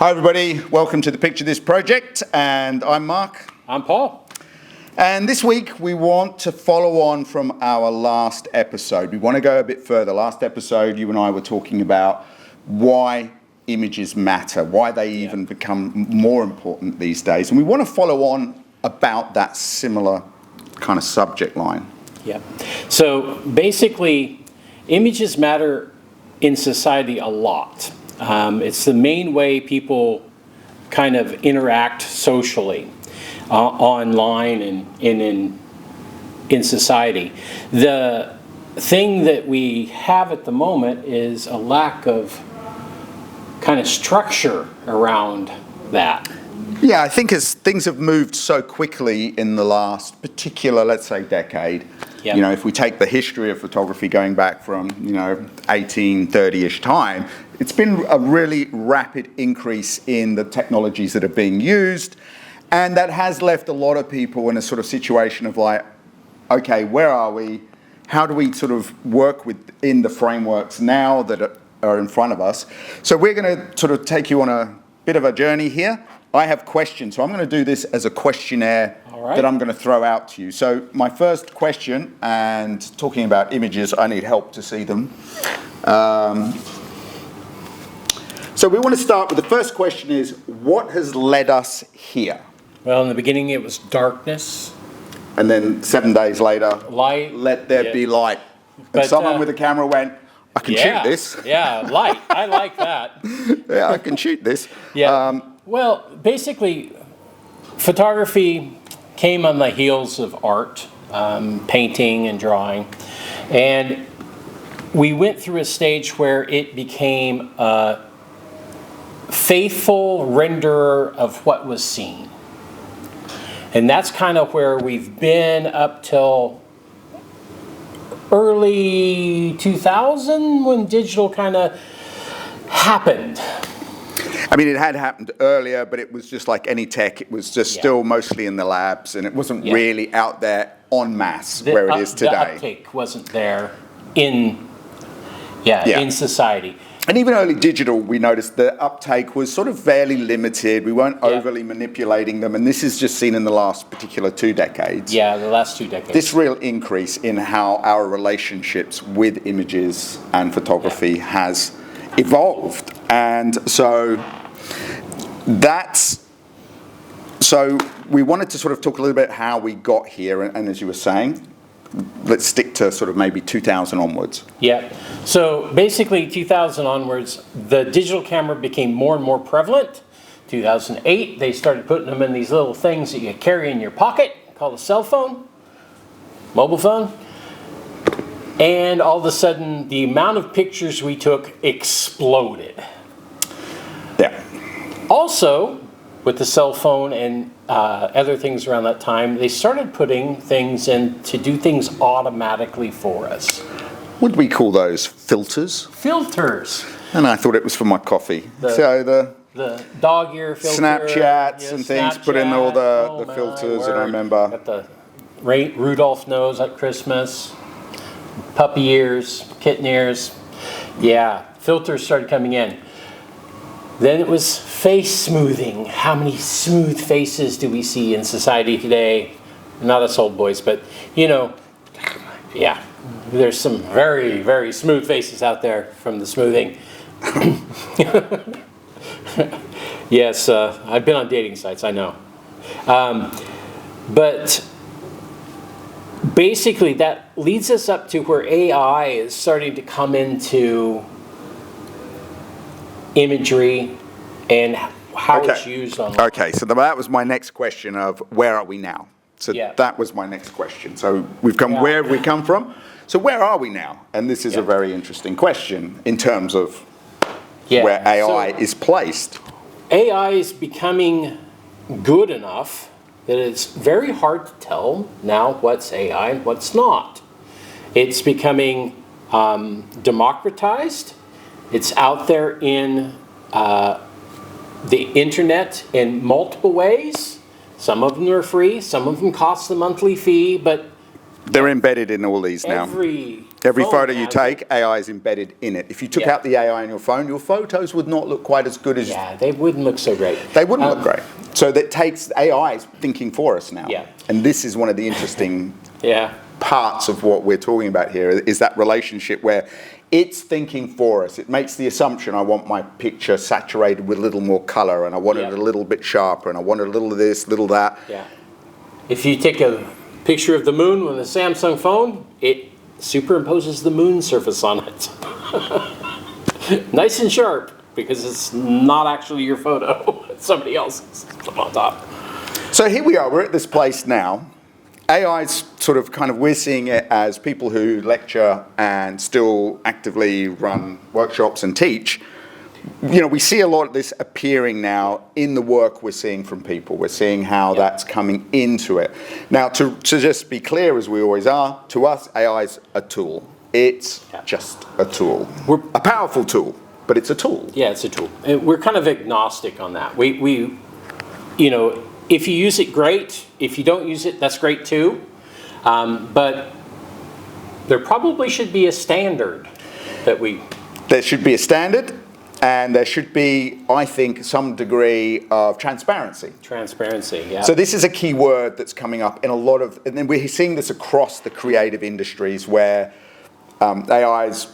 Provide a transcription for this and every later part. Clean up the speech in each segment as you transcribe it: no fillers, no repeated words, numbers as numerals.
Hi everybody, welcome to the Picture This project, and I'm Mark. I'm Paul. And this week we want to follow on from our last episode. We want to go a bit further. Last episode you and I were talking about why images matter, why they even become more important these days. And we want to follow on about that similar kind of subject line. Yeah. So basically, images matter in society a lot. It's the main way people kind of interact socially, online and in society. The thing that we have at the moment is a lack of kind of structure around that. Yeah, I think as things have moved so quickly in the last particular, let's say, decade, Yep. You know, if we take the history of photography going back from, 1830-ish time, it's been a really rapid increase in the technologies that are being used, and that has left a lot of people in a sort of situation of like, okay, where are we? How do we sort of work within the frameworks now that are in front of us? So we're going to sort of take you on a bit of a journey here. I have questions, so I'm going to do this as a questionnaire that I'm going to throw out to you. So my first question, and talking about images, I need help to see them. So we want to start with the first question is, what has led us here? Well, in the beginning it was darkness. And then 7 days later, light. Let there be light. And someone with a camera went, I can shoot this. Yeah, light. I like that. Yeah, I can shoot this. Yeah. Well, basically, photography came on the heels of art, painting and drawing. And we went through a stage where it became a faithful renderer of what was seen. And that's kind of where we've been up till early 2000 when digital kind of happened. I mean, it had happened earlier, but it was just like any tech. It was just still mostly in the labs, and it wasn't really out there en masse where it is today. The uptake wasn't there in society. And even early digital, we noticed the uptake was sort of fairly limited. We weren't overly manipulating them, and this is just seen in the last particular 2 decades. Yeah, the last 2 decades. This real increase in how our relationships with images and photography has evolved. And so we wanted to sort of talk a little bit how we got here, and as you were saying, let's stick to sort of maybe 2000 onwards. Yeah. So basically 2000 onwards, the digital camera became more and more prevalent. 2008, they started putting them in these little things that you carry in your pocket called a cell phone, mobile phone. And all of a sudden, the amount of pictures we took exploded. Yeah. Also, with the cell phone and other things around that time, they started putting things in to do things automatically for us. Would we call those filters? Filters. And I thought it was for my coffee. The dog ear filter. Snapchats and things, put in all the filters, and I remember. Got the Rudolph nose at Christmas, puppy ears, kitten ears. Yeah, filters started coming in. Then it was face smoothing. How many smooth faces do we see in society today? Not us old boys, but there's some very, very smooth faces out there from the smoothing. Yes, I've been on dating sites, I know. But basically that leads us up to where AI is starting to come into imagery and how it's used online. Okay, so that was my next question of where are we now? So that was my next question. So we've come, where have we come from? So where are we now? And this is a very interesting question in terms of where AI is placed. AI is becoming good enough that it's very hard to tell now what's AI and what's not. It's becoming democratized. It's out there in the internet in multiple ways. Some of them are free, some of them cost a monthly fee, but They're embedded in all these now. Every phone photo you has take, AI is embedded in it. If you took Yeah. out the AI on your phone, your photos would not look quite as good as Yeah, they wouldn't look so great. they wouldn't look great. So that takes AI is thinking for us now. Yeah. And this is one of the interesting Yeah. parts of what we're talking about here is that relationship where it's thinking for us. It makes the assumption I want my picture saturated with a little more color and I want it a little bit sharper and I want it a little of this, little that. Yeah. If you take a picture of the moon with a Samsung phone, it superimposes the moon surface on it. Nice and sharp, because it's not actually your photo. It's somebody else's on top. So here we are, we're at this place now. AI's sort of we're seeing it as people who lecture and still actively run workshops and teach. You know, we see a lot of this appearing now in the work we're seeing from people. We're seeing how that's coming into it. Now, to just be clear, as we always are, to us, AI is a tool. It's just a tool. We're a powerful tool, but it's a tool. Yeah, it's a tool. And we're kind of agnostic on that. We you know, if you use it, great. If you don't use it, that's great too. But there probably should be a standard that we... There should be a standard. And there should be, I think, some degree of transparency. Transparency, yeah. So this is a key word that's coming up in a lot of, and then we're seeing this across the creative industries where AI is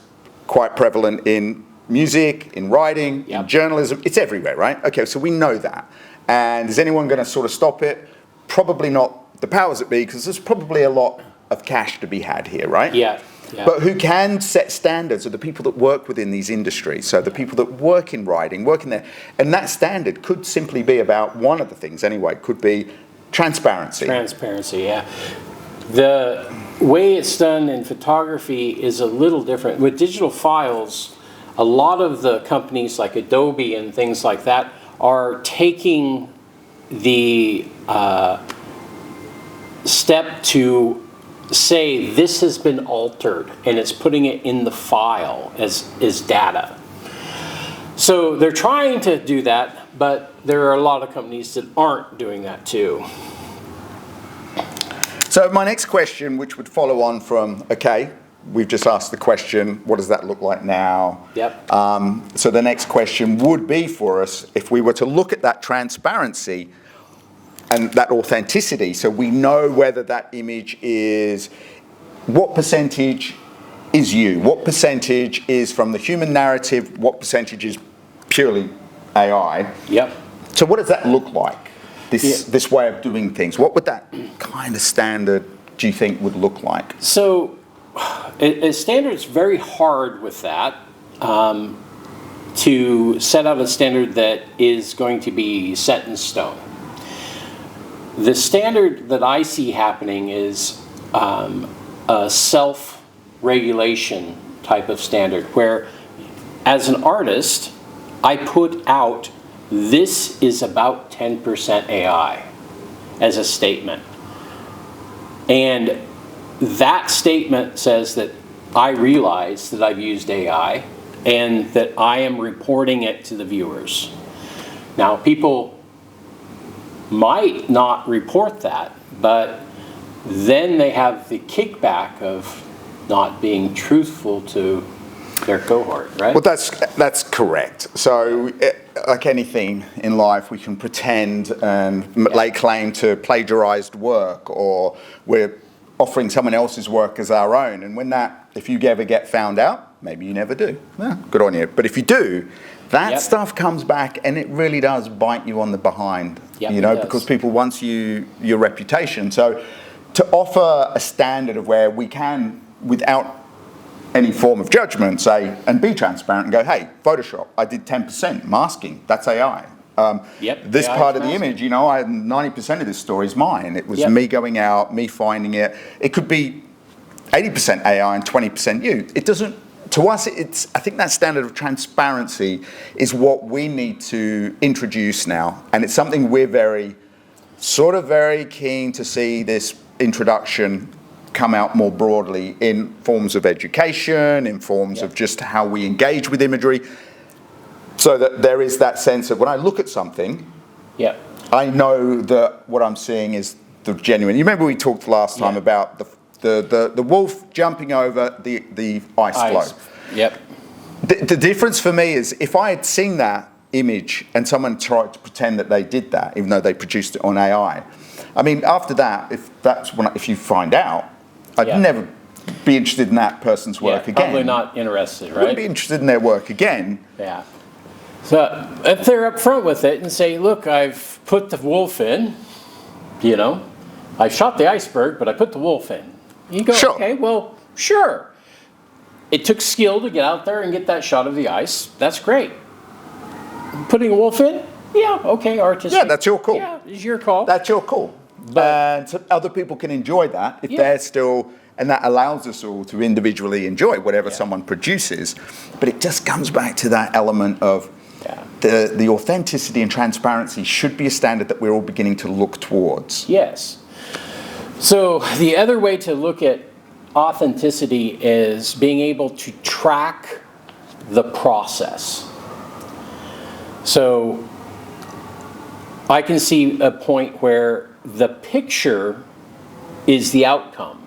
quite prevalent in music, in writing, in journalism. It's everywhere, right? Okay, so we know that. And is anyone going to sort of stop it? Probably not the powers that be, because there's probably a lot of cash to be had here, right? Yeah. Yeah. But who can set standards are the people that work within these industries. So the people that work in writing, work in there. And that standard could simply be about one of the things anyway, could be transparency. Transparency, yeah. The way it's done in photography is a little different. With digital files, a lot of the companies like Adobe and things like that are taking the step to say this has been altered and it's putting it in the file as data. So they're trying to do that, but there are a lot of companies that aren't doing that too. So my next question, which would follow on from, okay, we've just asked the question, what does that look like now? Yep. So the next question would be for us, if we were to look at that transparency and that authenticity, so we know whether that image is, what percentage is you? What percentage is from the human narrative? What percentage is purely AI? Yep. So what does that look like, this way of doing things? What would that kind of standard, do you think, would look like? So a standard's very hard with that, to set out a standard that is going to be set in stone. The standard that I see happening is a self-regulation type of standard, where as an artist, I put out, this is about 10% AI as a statement. And that statement says that I realize that I've used AI and that I am reporting it to the viewers. Now, people might not report that, but then they have the kickback of not being truthful to their cohort, right? Well, that's correct. So, like anything in life, we can pretend and lay claim to plagiarized work, or we're offering someone else's work as our own. And when that, if you ever get found out, maybe you never do. Yeah, good on you. But if you do, that stuff comes back and it really does bite you on the behind, you know, because people want your reputation. So to offer a standard of where we can, without any form of judgment, say, and be transparent and go, hey, Photoshop, I did 10% masking, that's AI. This AI part of the image, you know, 90% of this story is mine. It was me going out, me finding it. It could be 80% AI and 20% you. It doesn't, to us, it's, I think that standard of transparency is what we need to introduce now. And it's something we're very keen to see this introduction come out more broadly in forms of education, in forms of just how we engage with imagery, so that there is that sense of when I look at something, I know that what I'm seeing is the genuine. You remember we talked last time about The wolf jumping over the ice floe. Yep. The difference for me is if I had seen that image and someone tried to pretend that they did that, even though they produced it on AI, I mean, after that, if you find out, I'd never be interested in that person's work again. Probably not interested, right? Wouldn't be interested in their work again. Yeah. So if they're upfront with it and say, look, I've put the wolf in, you know, I shot the iceberg, but I put the wolf in. You go, Sure. Okay, well, sure. It took skill to get out there and get that shot of the ice. That's great. Putting a wolf in? Yeah, okay, artistic. Yeah, that's your call. Yeah, it's your call. That's your call. And so other people can enjoy that if they're still, and that allows us all to individually enjoy whatever someone produces. But it just comes back to that element of the authenticity and transparency should be a standard that we're all beginning to look towards. Yes. So the other way to look at authenticity is being able to track the process. So I can see a point where the picture is the outcome.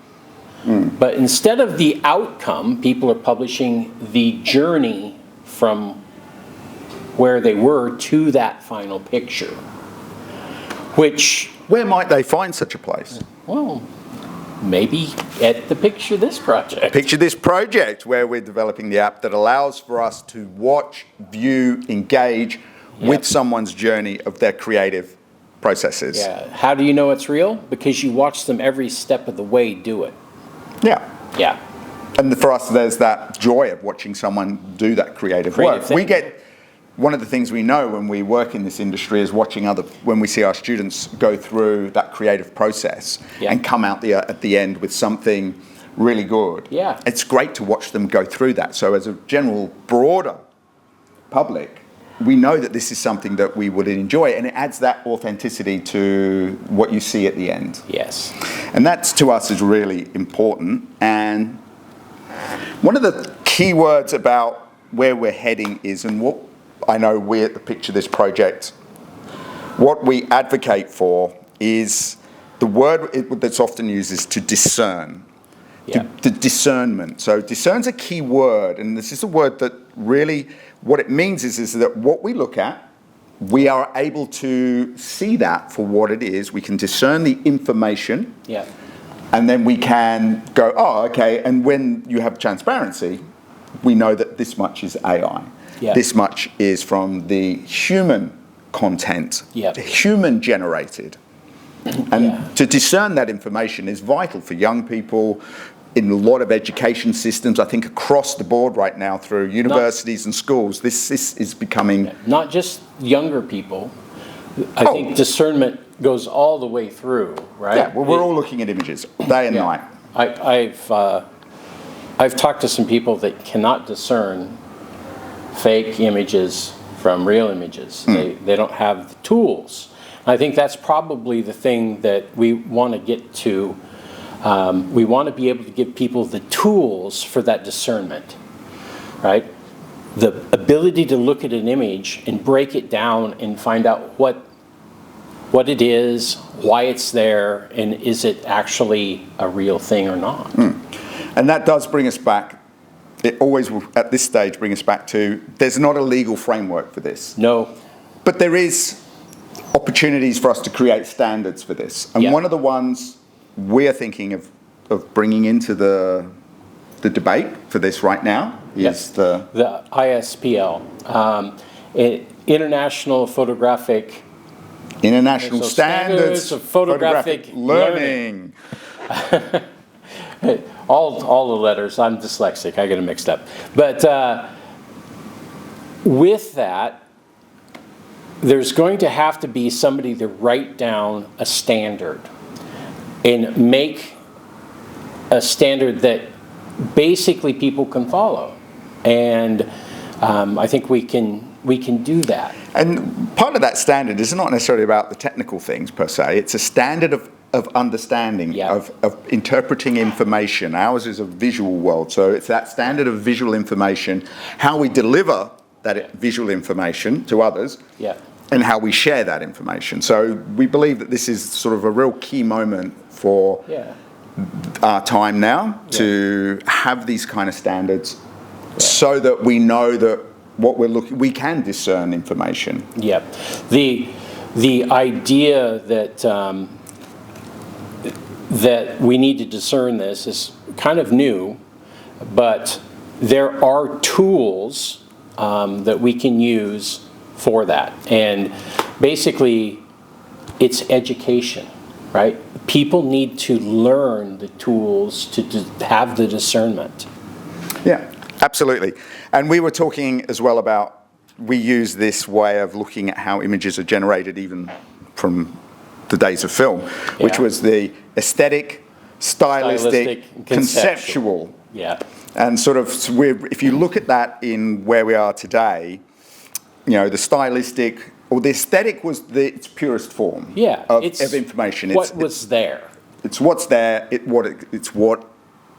But instead of the outcome, people are publishing the journey from where they were to that final picture. Where might they find such a place? Well, maybe at the Picture This project. Picture This project, where we're developing the app that allows for us to watch, view, engage with someone's journey of their creative processes. Yeah. How do you know it's real? Because you watch them every step of the way do it. Yeah. Yeah. And for us, there's that joy of watching someone do that creative work. thing. We get, one of the things we know when we work in this industry is watching when we see our students go through that creative process and come out at the end with something really good. Yeah. It's great to watch them go through that. So as a general, broader public, we know that this is something that we would enjoy, and it adds that authenticity to what you see at the end. Yes. And that to us is really important. And one of the key words about where we're heading is, and what I know we at the Picture This project, what we advocate for is the word that's often used is to discern. The discernment. So discern's a key word, and this is a word that really, what it means is that what we look at, we are able to see that for what it is. We can discern the information, and then we can go, oh, okay, and when you have transparency, we know that this much is AI. This much is from the human content, human generated. And to discern that information is vital for young people in a lot of education systems, I think across the board right now through universities and schools. This is becoming... Not just younger people. I think discernment goes all the way through, right? Yeah, well, we're all looking at images day and night. I've talked to some people that cannot discern fake images from real images. They don't have the tools. I think that's probably the thing that we want to get to. We want to be able to give people the tools for that discernment, right? The ability to look at an image and break it down and find out what it is, why it's there, and is it actually a real thing or not. And that does bring us back, it always will at this stage bring us back to, there's not a legal framework for this. No. But there is opportunities for us to create standards for this. And one of the ones we're thinking of bringing into the debate for this right now is the ISPL, International Standards of Photographic Learning. all the letters. I'm dyslexic. I get them mixed up. But with that, there's going to have to be somebody to write down a standard and make a standard that basically people can follow. And I think we can do that. And part of that standard is not necessarily about the technical things per se. It's a standard of understanding, of interpreting information. Ours is a visual world, so it's that standard of visual information, how we deliver that visual information to others, and how we share that information. So we believe that this is sort of a real key moment for our time now to have these kind of standards so that we know that what we're looking, we can discern information. Yeah. The idea that that we need to discern this is kind of new, but there are tools that we can use for that. And basically, it's education, right? People need to learn the tools to have the discernment. Yeah, absolutely. And we were talking as well about, we use this way of looking at how images are generated even from the days of film, which was the aesthetic, stylistic, conceptual. Yeah. And sort of, if you look at that in where we are today, you know, the stylistic, or the aesthetic was its purest form of information. What was there. It's what's there, it's what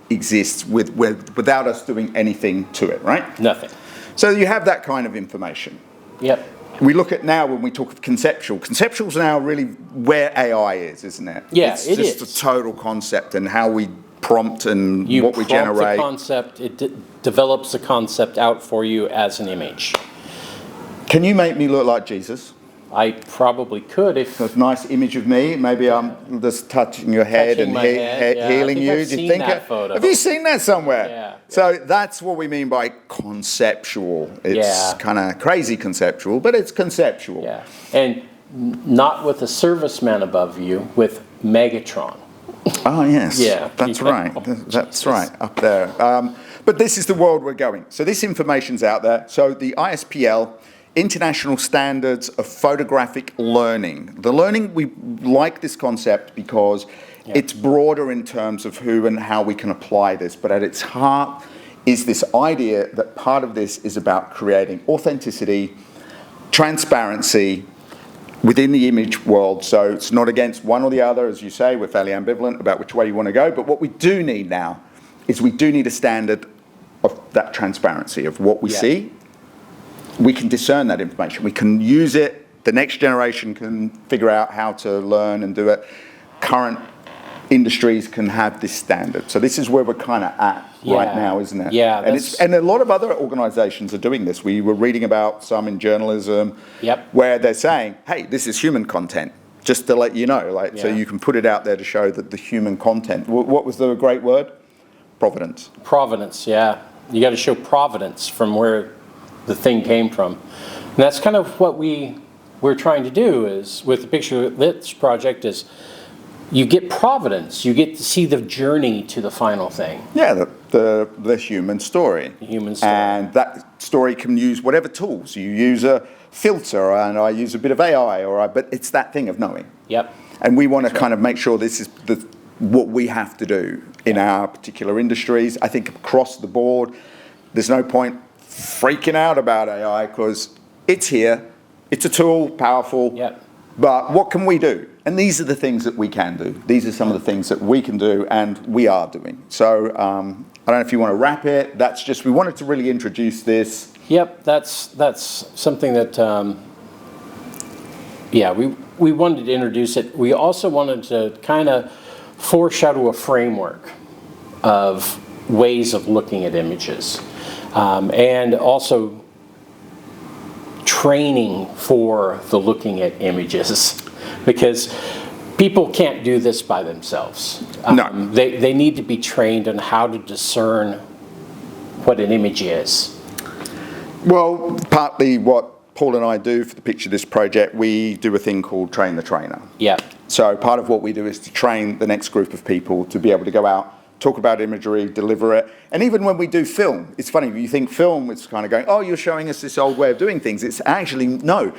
exists without us doing anything to it, right? Nothing. So you have that kind of information. Yep. We look at now when we talk of conceptual. Conceptual's now really where AI is, isn't it? Yeah, it's just a total concept and how we prompt and what we generate. You prompt the concept, it develops the concept out for you as an image. Can you make me look like Jesus? I probably could if... A nice image of me. Maybe I'm just touching your head and healing you. I've seen that photo. Have you seen that somewhere? Yeah. So that's what we mean by conceptual. It's kind of crazy conceptual, but it's conceptual. Yeah. And not with a serviceman above you, with Megatron. Oh, yes. Yeah. That's right. That's right, up there. But this is the world we're going. So this information's out there. So the ISPL, International Standards of Photographic Learning. The learning, we like this concept because it's broader in terms of who and how we can apply this, but at its heart is this idea that part of this is about creating authenticity, transparency within the image world. So it's not against one or the other, as you say, we're fairly ambivalent about which way you want to go, but what we do need now is we do need a standard of that transparency of what we see. We can discern that information. We can use it. The next generation can figure out how to learn and do it. Current industries can have this standard. So this is where we're kind of at right now, isn't it? Yeah. And a lot of other organizations are doing this. We were reading about some in journalism where they're saying, hey, this is human content, just to let you know. So you can put it out there to show that the human content. What was the great word? Provenance. Provenance, yeah. You got to show provenance from where the thing came from. And that's kind of what we're trying to do is with the Picture Lit project is you get provenance. You get to see the journey to the final thing. Yeah, the human story. The human story. And that story can use whatever tools. You use a filter and I use a bit of AI, but it's that thing of knowing. Yep. And we want to kind of make sure this is what we have to do in our particular industries. I think across the board, there's no point freaking out about AI because it's here, it's a tool, powerful, but what can we do? And these are the things that we can do. These are some of the things that we can do and we are doing. So I don't know if you want to wrap it. That's just, we wanted to really introduce this. Yep, that's something that, we wanted to introduce it. We also wanted to kind of foreshadow a framework of ways of looking at images. And also training for the looking at images because people can't do this by themselves. No. They need to be trained on how to discern what an image is. Well, partly what Paul and I do for the Picture This project, we do a thing called Train the Trainer. Yeah. So part of what we do is to train the next group of people to be able to go out, talk about imagery, deliver it. And even when we do film, it's funny, you think film, it's kind of going, oh, you're showing us this old way of doing things. It's actually, no.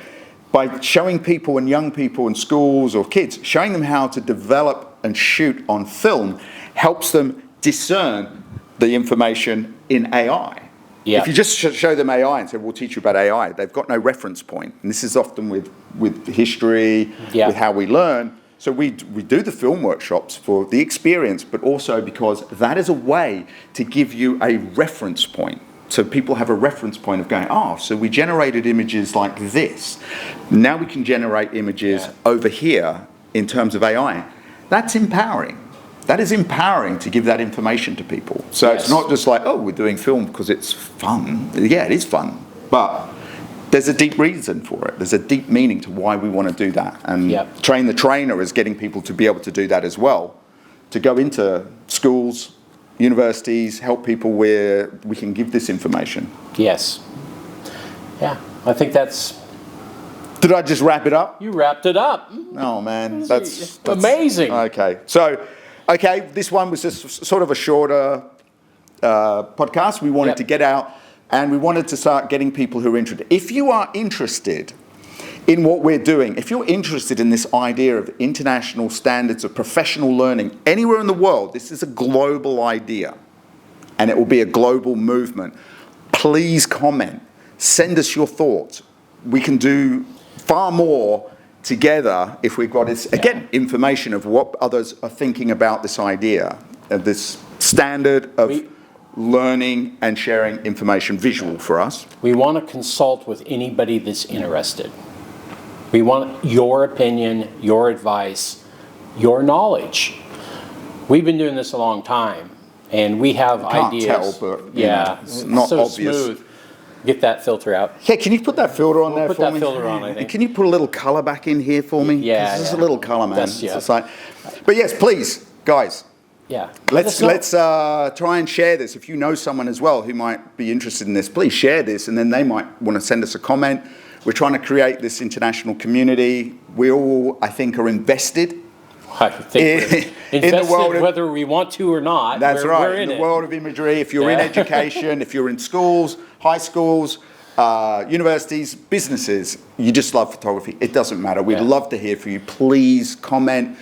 By showing people and young people in schools or kids, showing them how to develop and shoot on film helps them discern the information in AI. Yeah. If you just show them AI and say, we'll teach you about AI, they've got no reference point. And this is often with history, with how we learn. So we do the film workshops for the experience, but also because that is a way to give you a reference point. So people have a reference point of going, oh, so we generated images like this. Now we can generate images over here in terms of AI. That's empowering. that is empowering to give that information to people. So Yes. it's not just like, oh, we're doing film because it's fun. Yeah, it is fun. But there's a deep reason for it. There's a deep meaning to why we want to do that. And Yep. Train the Trainer is getting people to be able to do that as well, to go into schools, universities, help people where we can give this information. Yes. Yeah, I think that's, Did I just wrap it up? you wrapped it up. Oh man, that's Amazing. Okay, so this one was just sort of a shorter podcast. We wanted Yep. to get out, and we wanted to start getting people who are interested. If you are interested in what we're doing, if you're interested in this idea of international standards of professional learning anywhere in the world, this is a global idea, and it will be a global movement. Please comment. Send us your thoughts. We can do far more together if we've got this, again, information of what others are thinking about this idea, of this standard of learning and sharing information, visual for us. We want to consult with anybody that's interested. We want your opinion, your advice, your knowledge. We've been doing this a long time, and we have Can't ideas. tell, but you know, it's not so obvious. smooth. Get that filter out. Yeah, can you put that filter on there put for that me? filter on, I And think. can you put a little colour back in here for me? 'Cause Yeah, this is yeah. a little colour, man. That's- It's yeah. just like, but yes, please, guys. Yeah. Let's try and share this. If you know someone as well who might be interested in this, please share this, and then they might want to send us a comment. We're trying to create this international community. We all, I think, are invested. I think we're in the invested world of- whether we want to or not. That's we're, right. We're in in the it. world of imagery, if you're in Yeah. education, if you're in schools, high schools, universities, businesses, you just love photography. It doesn't matter. We'd Yeah. love to hear from you. Please comment.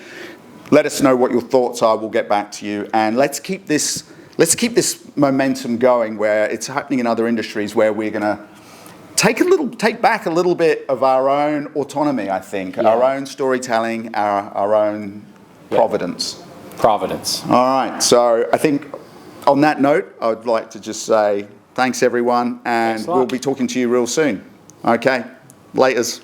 Let us know what your thoughts are. We'll get back to you, and let's keep this momentum going where it's happening in other industries where we're going to take back a little bit of our own autonomy. I think our own storytelling, our own providence. Providence. All right. So I think on that note, I would like to just say thanks everyone, and Thanks a lot. we'll be talking to you real soon. Okay. Laters.